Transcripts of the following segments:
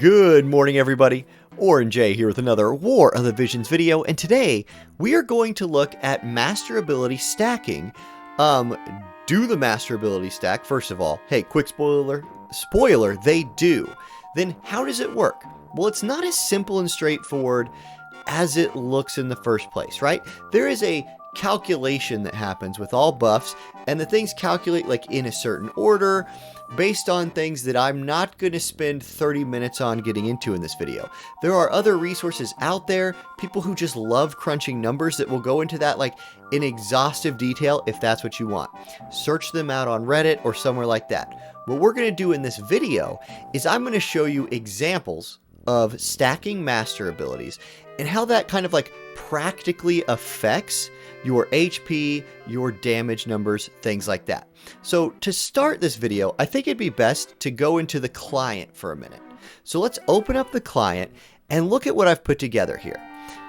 Good morning, everybody. Auronnj Jayy here with another War of the Visions video, and today we are going to look at master ability stacking. Do the master ability stack, first of all. Hey, quick spoiler, they do. Then how does it work? Well, it's not as simple and straightforward as it looks in the first place, right? There is a calculation that happens with all buffs, and the things calculate like in a certain order based on things that I'm not going to spend 30 minutes on getting into in this video. There are other resources out there, people who just love crunching numbers that will go into that like in exhaustive detail if that's what you want. Search them out on Reddit or somewhere like that. What we're going to do in this video is I'm going to show you examples of stacking master abilities and how that kind of like practically affects your HP, your damage numbers, things like that. So to start this video, I think it'd be best to go into the client for a minute. So let's open up the client and look at what I've put together here.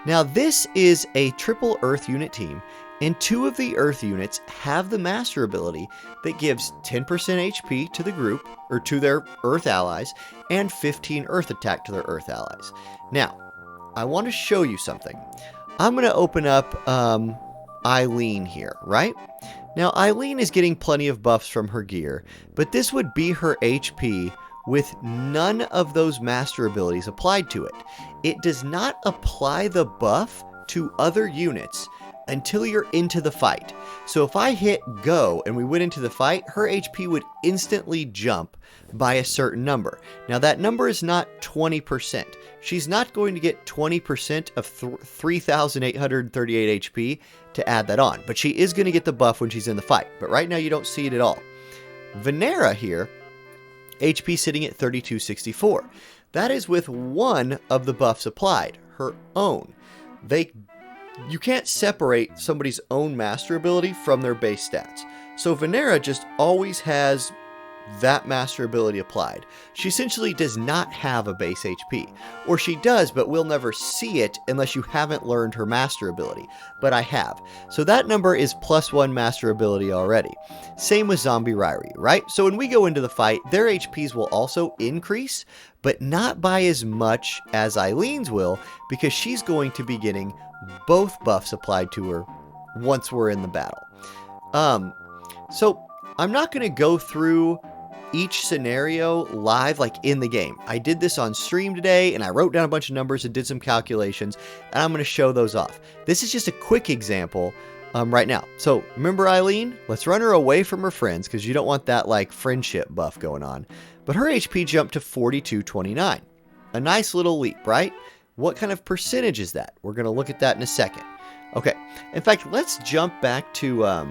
Now this is a triple Earth unit team, and two of the Earth units have the master ability that gives 10% HP to the group, or to their Earth allies, and 15 Earth attack to their Earth allies. Now, I want to show you something. I'm going to open up Eileen here, right? Now, Eileen is getting plenty of buffs from her gear, but this would be her HP with none of those master abilities applied to it. It does not apply the buff to other units until you're into the fight. So if I hit go and we went into the fight, her HP would instantly jump by a certain number. Now that number is not 20%. She's not going to get 20% of 3,838 HP to add that on, but she is going to get the buff when she's in the fight. But right now you don't see it at all. Venera here, HP sitting at 3264. That is with one of the buffs applied, her own. You can't separate somebody's own master ability from their base stats. So Venera just always has that master ability applied. She essentially does not have a base HP. Or she does, but we'll never see it unless you haven't learned her master ability. But I have. So that number is +1 master ability already. Same with Zombie Ryryu, right? So when we go into the fight, their HPs will also increase, but not by as much as Eileen's will, because she's going to be getting both buffs applied to her once we're in the battle. So I'm not going to go through each scenario live like in the game. I did this on stream today and I wrote down a bunch of numbers and did some calculations, and I'm going to show those off. This is just a quick example right now. So remember Eileen? Let's run her away from her friends because you don't want that like friendship buff going on. But her HP jumped to 4229. A nice little leap, right? What kind of percentage is that? We're going to look at that in a second. Okay. In fact, let's jump back to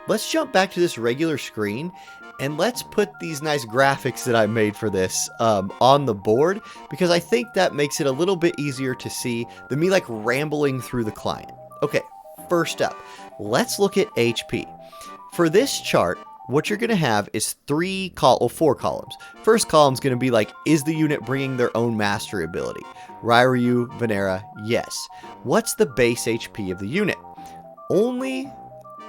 this regular screen, and let's put these nice graphics that I made for this on the board, because I think that makes it a little bit easier to see than me like rambling through the client. Okay, first up, let's look at HP. For this chart, what you're going to have is 4 columns. First column is going to be like, is the unit bringing their own mastery ability? Ryryu, Venera, yes. What's the base HP of the unit? Only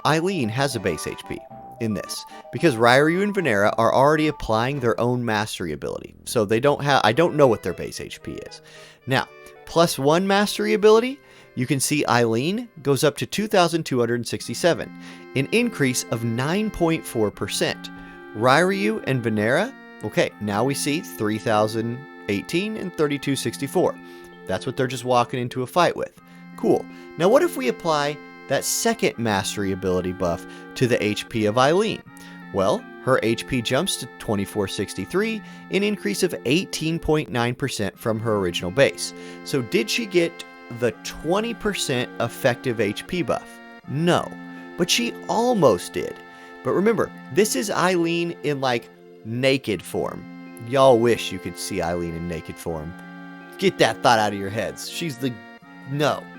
Eileen has a base HP in this, because Ryryu and Venera are already applying their own mastery ability. So they don't have, I don't know what their base HP is. Now, +1 mastery ability, you can see Eileen goes up to 2,267, an increase of 9.4%. Ryryu and Venera, okay, now we see 3,018 and 3,264. That's what they're just walking into a fight with. Cool. Now what if we apply that second mastery ability buff to the HP of Eileen? Well, her HP jumps to 2463, an increase of 18.9% from her original base. So did she get the 20% effective HP buff? No, but she almost did. But remember, this is Eileen in like naked form. Y'all wish you could see Eileen in naked form. Get that thought out of your heads. She's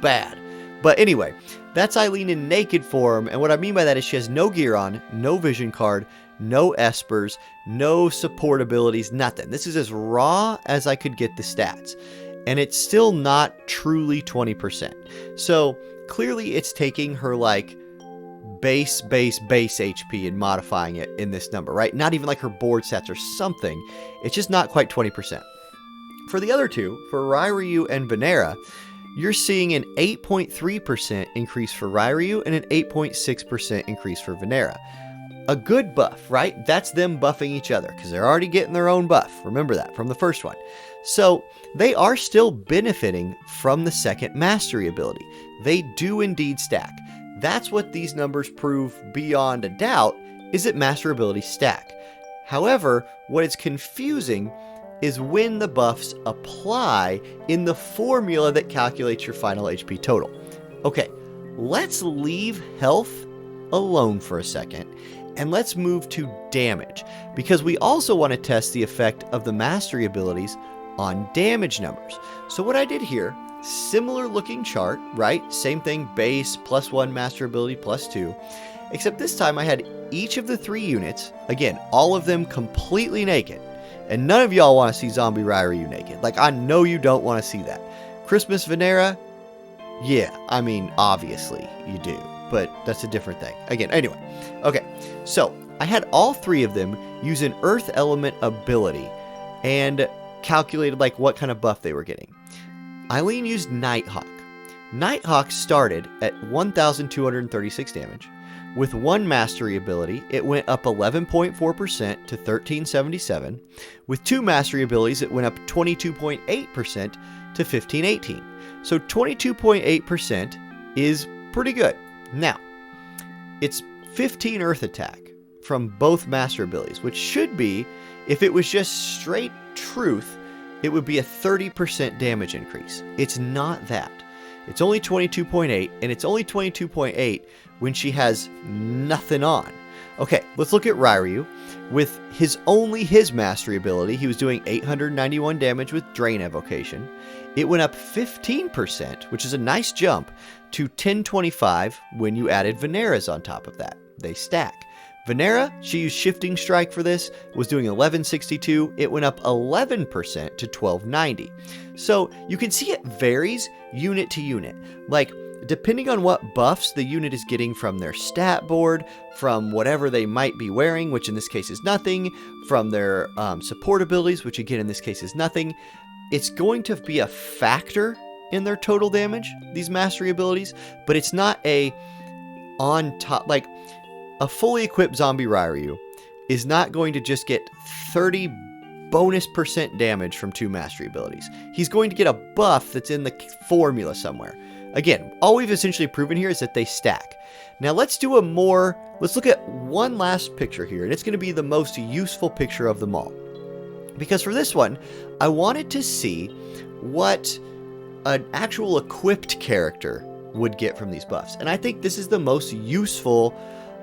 bad. But anyway, that's Eileen in naked form, and what I mean by that is she has no gear on, no vision card, no espers, no support abilities, nothing. This is as raw as I could get the stats, and it's still not truly 20%. So clearly it's taking her like base HP and modifying it in this number, right? Not even like her board stats or something. It's just not quite 20%. For the other two, for Ryryu and Venera, you're seeing an 8.3% increase for Ryryu and an 8.6% increase for Venera. A good buff, right? That's them buffing each other because they're already getting their own buff. Remember that from the first one. So they are still benefiting from the second mastery ability. They do indeed stack. That's what these numbers prove beyond a doubt, is that master abilities stack. However, what is confusing is when the buffs apply in the formula that calculates your final HP total. Okay, let's leave health alone for a second, and let's move to damage, because we also want to test the effect of the mastery abilities on damage numbers. So what I did here, similar looking chart, right? Same thing, base, +1 master ability, +2, except this time I had each of the 3 units, again, all of them completely naked. And none of y'all want to see Zombie Ryryu naked. Like, I know you don't want to see that. Christmas Venera, yeah, I mean, obviously you do, but that's a different thing. Again, anyway, okay, so I had all 3 of them use an Earth Element ability and calculated like what kind of buff they were getting. Eileen used Nighthawk. Nighthawk started at 1,236 damage. With 1 mastery ability, it went up 11.4% to 1377. With 2 mastery abilities, it went up 22.8% to 1518. So 22.8% is pretty good. Now, it's 15 Earth attack from both master abilities, which should be, if it was just straight truth, it would be a 30% damage increase. It's not that. It's only 22.8, and it's only 22.8 when she has nothing on. Okay, let's look at Ryryu. With his mastery ability, he was doing 891 damage with Drain Evocation. It went up 15%, which is a nice jump, to 1025 when you added Venera's on top of that. They stack. Venera, she used Shifting Strike for this, was doing 1162. It went up 11% to 1290. So you can see it varies unit to unit. Like, depending on what buffs the unit is getting from their stat board, from whatever they might be wearing, which in this case is nothing, from their support abilities, which again in this case is nothing, it's going to be a factor in their total damage, these mastery abilities, but it's not a on top, like a fully equipped Zombie Ryryu is not going to just get 30 bonus % damage from 2 mastery abilities. He's going to get a buff that's in the formula somewhere. Again, all we've essentially proven here is that they stack. Now let's look at one last picture here, and it's going to be the most useful picture of them all. Because for this one, I wanted to see what an actual equipped character would get from these buffs. And I think this is the most useful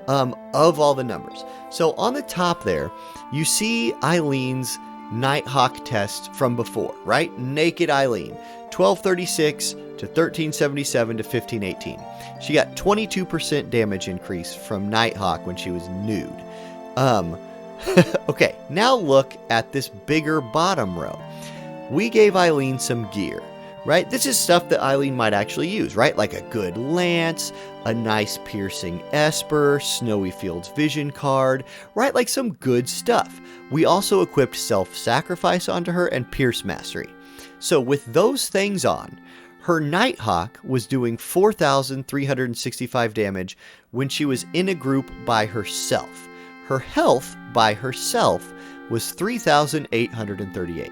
of all the numbers. So on the top there, you see Eileen's Nighthawk test from before, right? Naked Eileen, 1236 to 1377 to 1518. She got 22% damage increase from Nighthawk when she was nude. Okay, now look at this bigger bottom row. We gave Eileen some gear, right? This is stuff that Eileen might actually use, right? Like a good lance, a nice piercing esper, Snowy Fields vision card, right? Like some good stuff. We also equipped self-sacrifice onto her and pierce mastery. So with those things on, her Nighthawk was doing 4,365 damage when she was in a group by herself. Her health by herself was 3,838.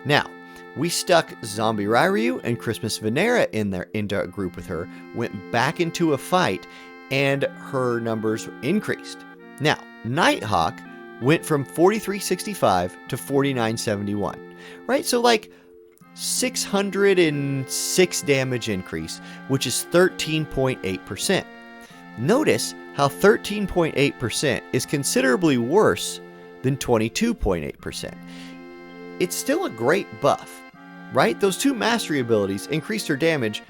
Now, we stuck Zombie Ryryu and Christmas Venera into a group with her, went back into a fight, and her numbers increased. Now, Nighthawk went from 4365 to 4971, right? So like 606 damage increase, which is 13.8%. Notice how 13.8% is considerably worse than 22.8%. It's still a great buff, right? Those 2 mastery abilities increased her damage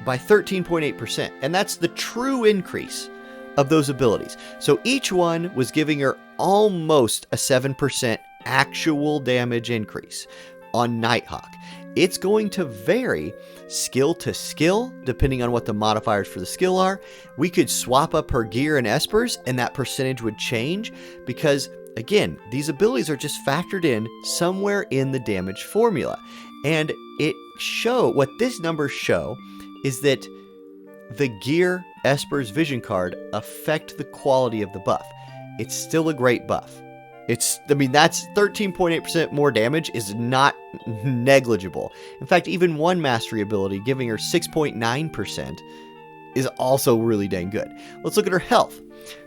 by 13.8%, and that's the true increase of those abilities. So each one was giving her almost a 7% actual damage increase on Nighthawk. It's going to vary skill to skill, depending on what the modifiers for the skill are. We could swap up her gear and espers, and that percentage would change, because again, these abilities are just factored in somewhere in the damage formula. And what this numbers show is that the Gear Esper's Vision card affect the quality of the buff. It's still a great buff. That's 13.8% more damage is not negligible. In fact, even one mastery ability giving her 6.9% is also really dang good. Let's look at her health.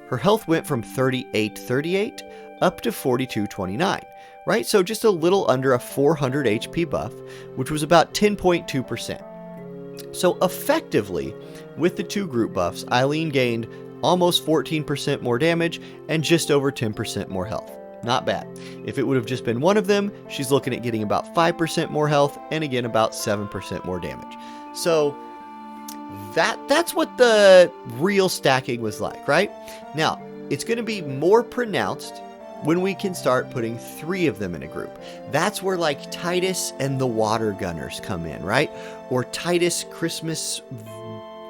Her health went from 3838 up to 4229, right? So just a little under a 400 HP buff, which was about 10.2%. So effectively, with the 2 group buffs, Eileen gained almost 14% more damage and just over 10% more health. Not bad. If it would have just been one of them, she's looking at getting about 5% more health and again about 7% more damage. So that's what the real stacking was like, right? Now, it's going to be more pronounced when we can start putting 3 of them in a group. That's where like Titus and the Water Gunners come in, right? Or Titus Christmas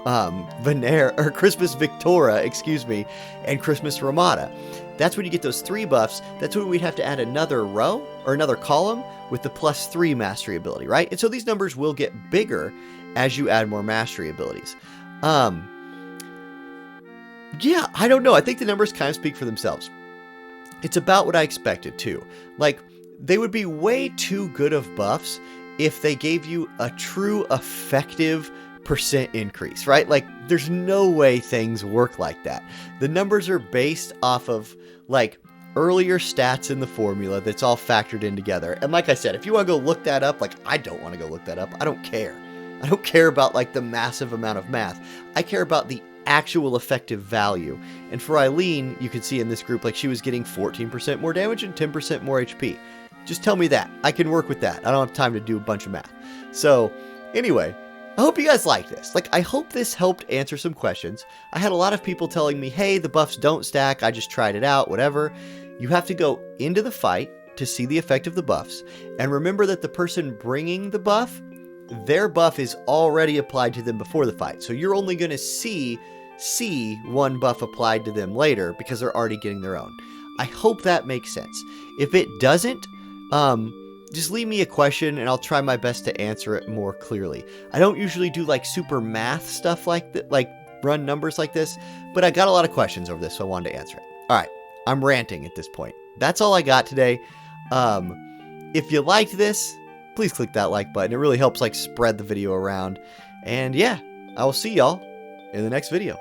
Christmas Victora, and Christmas Ramada. That's when you get those 3 buffs. That's when we'd have to add another row or another column with the +3 mastery ability, right? And so these numbers will get bigger as you add more mastery abilities. Yeah, I don't know. I think the numbers kind of speak for themselves. It's about what I expected too. Like, they would be way too good of buffs if they gave you a true effective % increase, right? Like, there's no way things work like that. The numbers are based off of like earlier stats in the formula that's all factored in together. And like I said, if you want to go look that up, like, I don't want to go look that up. I don't care. I don't care about like the massive amount of math. I care about the actual effective value. And for Eileen, you can see in this group, like, she was getting 14% more damage and 10% more HP. Just tell me that. I can work with that. I don't have time to do a bunch of math. So anyway, I hope you guys liked this. Like, I hope this helped answer some questions. I had a lot of people telling me, hey, the buffs don't stack. I just tried it out, whatever. You have to go into the fight to see the effect of the buffs. And remember that the person bringing the buff, their buff is already applied to them before the fight. So you're only going to see one buff applied to them later because they're already getting their own. I hope that makes sense. If it doesn't, just leave me a question and I'll try my best to answer it more clearly. I don't usually do like super math stuff like that, like run numbers like this, but I got a lot of questions over this, so I wanted to answer it. All right, I'm ranting at this point. That's all I got today. If you liked this, please click that like button. It really helps like spread the video around. And yeah, I will see y'all in the next video.